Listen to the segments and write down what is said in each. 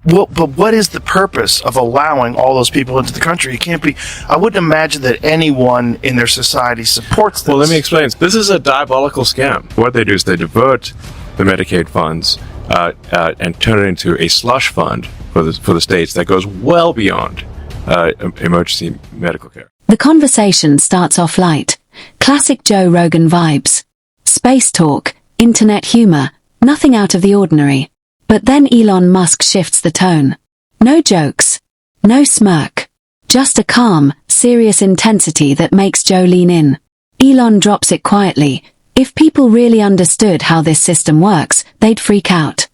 Well, but what is the purpose of allowing all those people into the country? It can't be. I wouldn't imagine that anyone in their society supports this. Well, let me explain. This is a diabolical scam. What they do is they divert the Medicaid funds and turn it into a slush fund for the states that goes well beyond emergency medical care. The conversation starts off light. Classic Joe Rogan vibes. Space talk, internet humor, nothing out of the ordinary. But then Elon Musk shifts the tone. No jokes. No smirk. Just a calm, serious intensity that makes Joe lean in. Elon drops it quietly. If people really understood how this system works, they'd freak out.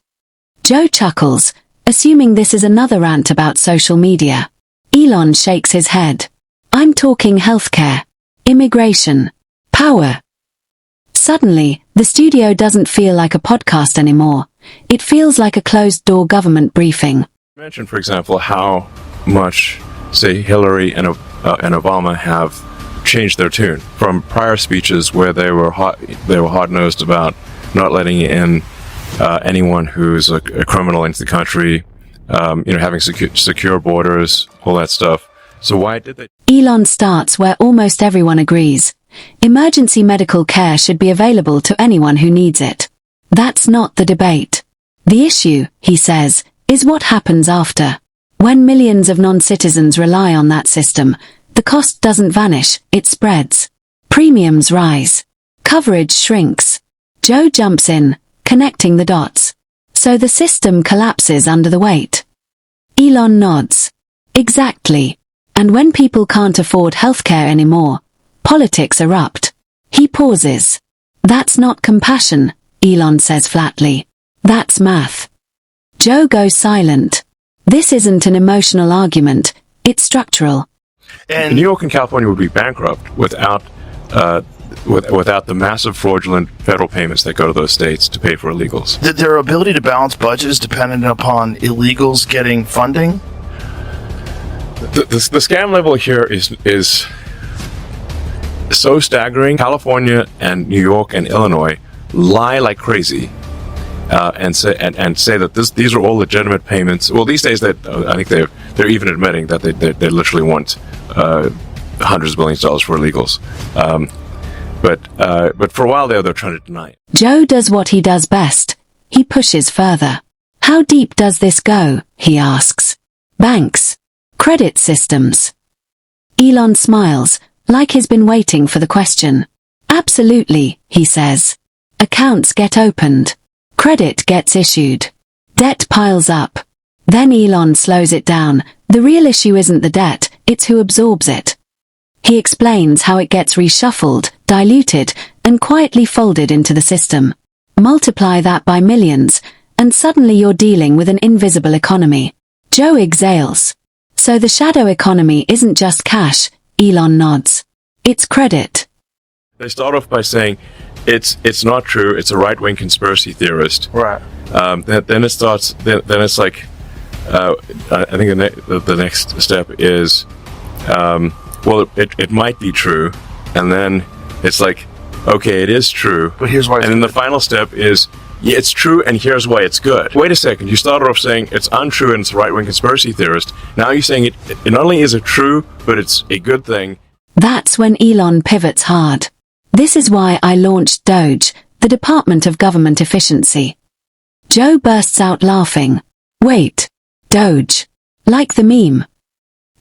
Joe chuckles, assuming this is another rant about social media. Elon shakes his head. I'm talking healthcare, immigration, power. Suddenly, the studio doesn't feel like a podcast anymore. It feels like a closed-door government briefing. Mention, for example, how much, say, Hillary and Obama have changed their tune from prior speeches where they were hard-nosed about not letting in anyone who's a criminal into the country, having secure borders, all that stuff. So why did they? Elon starts where almost everyone agrees. Emergency medical care should be available to anyone who needs it. That's not the debate. The issue, he says, is what happens after. When millions of non-citizens rely on that system, the cost doesn't vanish, it spreads. Premiums rise. Coverage shrinks. Joe jumps in, connecting the dots. So the system collapses under the weight. Elon nods. Exactly. And when people can't afford healthcare anymore, politics erupt. He pauses. That's not compassion, Elon says flatly. That's math. Joe goes silent. This isn't an emotional argument, it's structural. And New York and California would be bankrupt without the massive fraudulent federal payments that go to those states to pay for illegals. Their ability to balance budgets is dependent upon illegals getting funding? The scam level here is so staggering. California and New York and Illinois lie like crazy and say that these are all legitimate payments. Well, these days I think they're even admitting that they literally want hundreds of billions of dollars for illegals. But for a while there, they're trying to deny it. Joe does what he does best. He pushes further. How deep does this go? He asks. Banks. Credit systems. Elon smiles, like he's been waiting for the question. Absolutely, he says. Accounts get opened. Credit gets issued. Debt piles up. Then Elon slows it down. The real issue isn't the debt, it's who absorbs it. He explains how it gets reshuffled, diluted, and quietly folded into the system. Multiply that by millions, and suddenly you're dealing with an invisible economy. Joe exhales. So the shadow economy isn't just cash, Elon nods. It's credit. They start off by saying it's not true, it's a right-wing conspiracy theorist. Right. Then it starts, then it's like, I think the next step is, well, it might be true, and then it's like, okay, it is true. But here's why. And then the final step is, yeah, it's true, and here's why it's good. Wait a second, you started off saying it's untrue and it's a right-wing conspiracy theorist. Now you're saying it not only is it true, but it's a good thing. That's when Elon pivots hard. This is why I launched Doge, the Department of Government Efficiency. Joe bursts out laughing. Wait, Doge. Like the meme.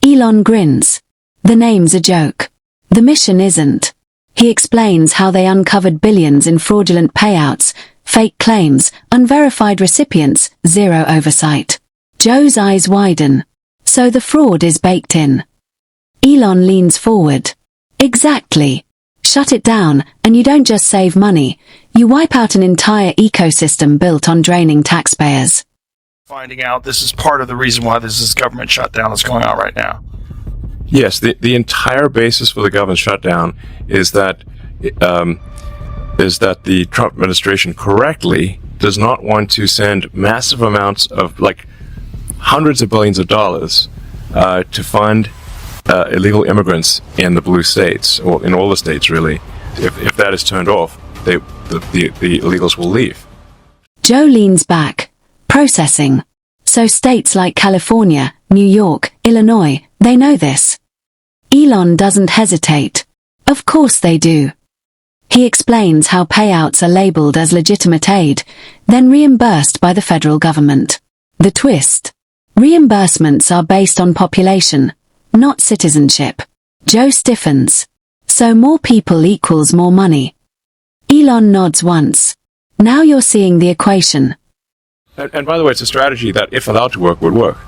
Elon grins. The name's a joke. The mission isn't. He explains how they uncovered billions in fraudulent payouts, fake claims, unverified recipients, zero oversight. Joe's eyes widen. So the fraud is baked in. Elon leans forward. Exactly. Shut it down, and you don't just save money, you wipe out an entire ecosystem built on draining taxpayers. Finding out this is part of the reason why this is government shutdown that's going on right now. Yes, the entire basis for the government shutdown is that the Trump administration correctly does not want to send massive amounts of, like, hundreds of billions of dollars to fund illegal immigrants in the blue states, or in all the states, really. If that is turned off, the illegals will leave. Joe leans back, processing. So states like California, New York, Illinois, they know this. Elon doesn't hesitate. Of course they do. He explains how payouts are labeled as legitimate aid, then reimbursed by the federal government. The twist. Reimbursements are based on population, not citizenship. Joe stiffens. So more people equals more money. Elon nods once. Now you're seeing the equation. And by the way, it's a strategy that, if allowed to work, would work.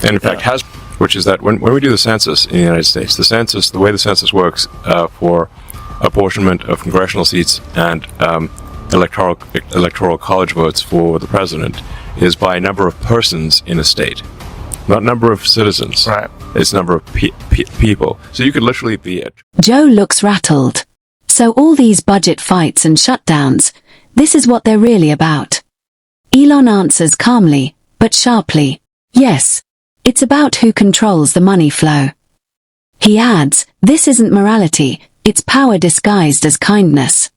And in fact has, which is that when we do the census in the United States, the way the census works for apportionment of congressional seats and electoral college votes for the president is by number of persons in a state, not number of citizens. Right. It's number of people. So you could literally be it. Joe looks rattled. So all these budget fights and shutdowns, this is what they're really about. Elon answers calmly, but sharply. Yes. It's about who controls the money flow. He adds, this isn't morality, it's power disguised as kindness.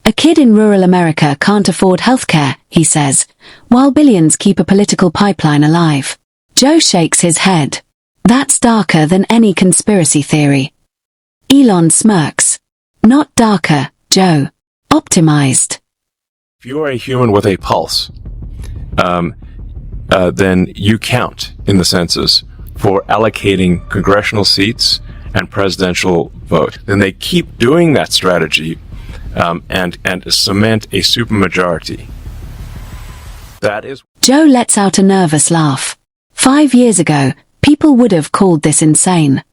A kid in rural America can't afford healthcare, he says, while billions keep a political pipeline alive. Joe shakes his head. That's darker than any conspiracy theory. Elon smirks. Not darker, Joe. Optimized. If you are a human with a pulse, then you count in the census for allocating congressional seats and presidential vote. Then they keep doing that strategy and cement a supermajority. That is. Joe lets out a nervous laugh. 5 years ago, people would have called this insane.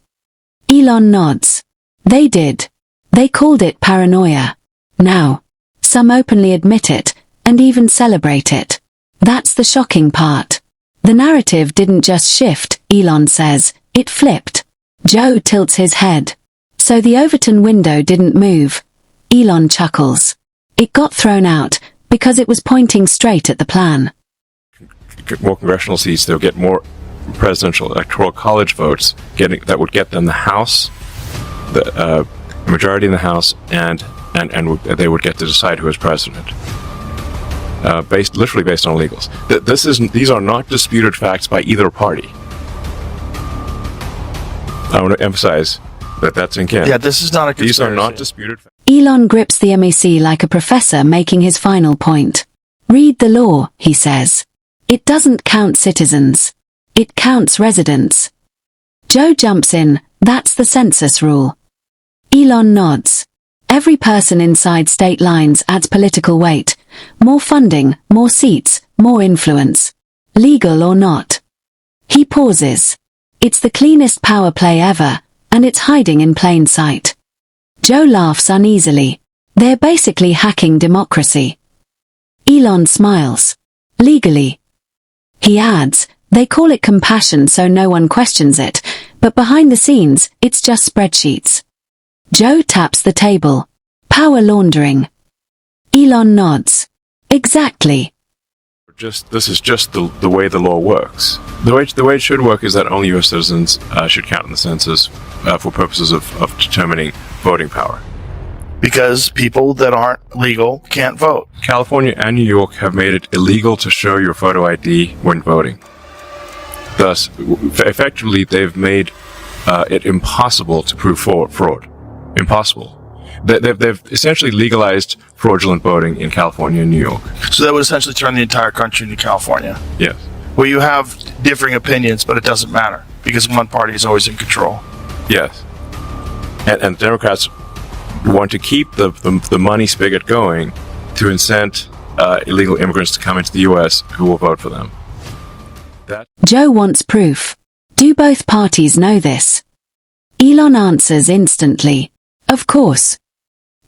Elon nods. They did. They called it paranoia. Now, some openly admit it, and even celebrate it. That's the shocking part. The narrative didn't just shift, Elon says, it flipped. Joe tilts his head. So the Overton window didn't move. Elon chuckles. It got thrown out, because it was pointing straight at the plan. More congressional seats, they'll get more presidential electoral college votes, that would get them the House, the majority in the House, and they would get to decide who is president. Literally based on illegals. These are not disputed facts by either party. I want to emphasize that that's in Canada. Yeah, this is not a conspiracy. These are not disputed facts. Elon grips the MEC like a professor making his final point. Read the law, he says. It doesn't count citizens. It counts residents. Joe jumps in, that's the census rule. Elon nods. Every person inside state lines adds political weight. More funding, more seats, more influence. Legal or not. He pauses. It's the cleanest power play ever, and it's hiding in plain sight. Joe laughs uneasily. They're basically hacking democracy. Elon smiles. Legally. He adds, they call it compassion so no one questions it, but behind the scenes, it's just spreadsheets. Joe taps the table. Power laundering. Elon nods. Exactly. This is just the way the law works. The way it should work is that only U.S. citizens should count in the census for purposes of determining voting power. Because people that aren't legal can't vote. California and New York have made it illegal to show your photo ID when voting. Thus, effectively, they've made it impossible to prove fraud. Impossible. They've essentially legalized fraudulent voting in California and New York. So that would essentially turn the entire country into California. Yes. Where you have differing opinions, but it doesn't matter, because one party is always in control. Yes. And Democrats want to keep the money spigot going to incent illegal immigrants to come into the U.S. who will vote for them. Joe wants proof. Do both parties know this? Elon answers instantly. Of course.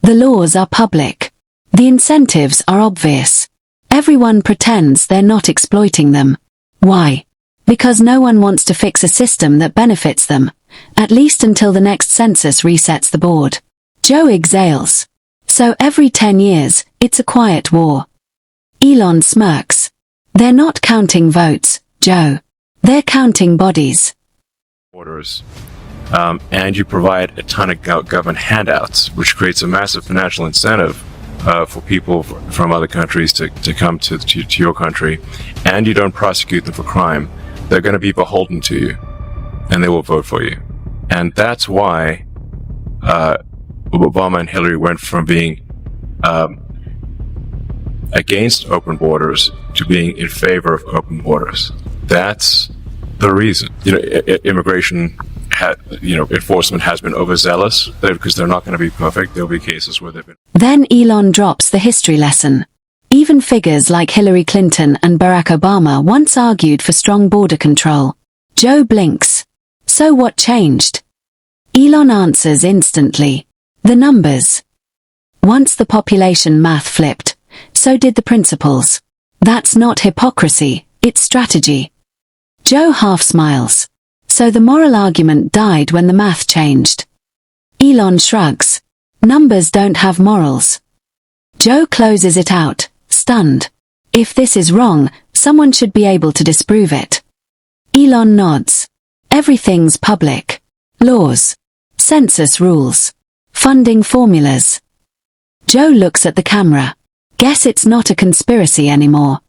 The laws are public. The incentives are obvious. Everyone pretends they're not exploiting them. Why? Because no one wants to fix a system that benefits them, at least until the next census resets the board. Joe exhales. So every 10 years, it's a quiet war. Elon smirks. They're not counting votes, Joe. They're counting bodies. Orders. And you provide a ton of government handouts, which creates a massive financial incentive for people from other countries to come to your country, and you don't prosecute them for crime, they're going to be beholden to you, and they will vote for you. And that's why Obama and Hillary went from being against open borders to being in favor of open borders. That's the reason. Immigration enforcement has been overzealous because they're not going to be perfect. There'll be cases where they've been. Then Elon drops the history lesson. Even figures like Hillary Clinton and Barack Obama once argued for strong border control. Joe blinks. So what changed? Elon answers instantly. The numbers. Once the population math flipped, so did the principles. That's not hypocrisy, it's strategy. Joe half smiles. So the moral argument died when the math changed. Elon shrugs. Numbers don't have morals. Joe closes it out, stunned. If this is wrong, someone should be able to disprove it. Elon nods. Everything's public. Laws. Census rules. Funding formulas. Joe looks at the camera. Guess it's not a conspiracy anymore.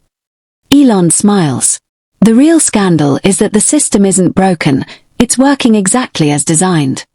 Elon smiles. The real scandal is that the system isn't broken, it's working exactly as designed.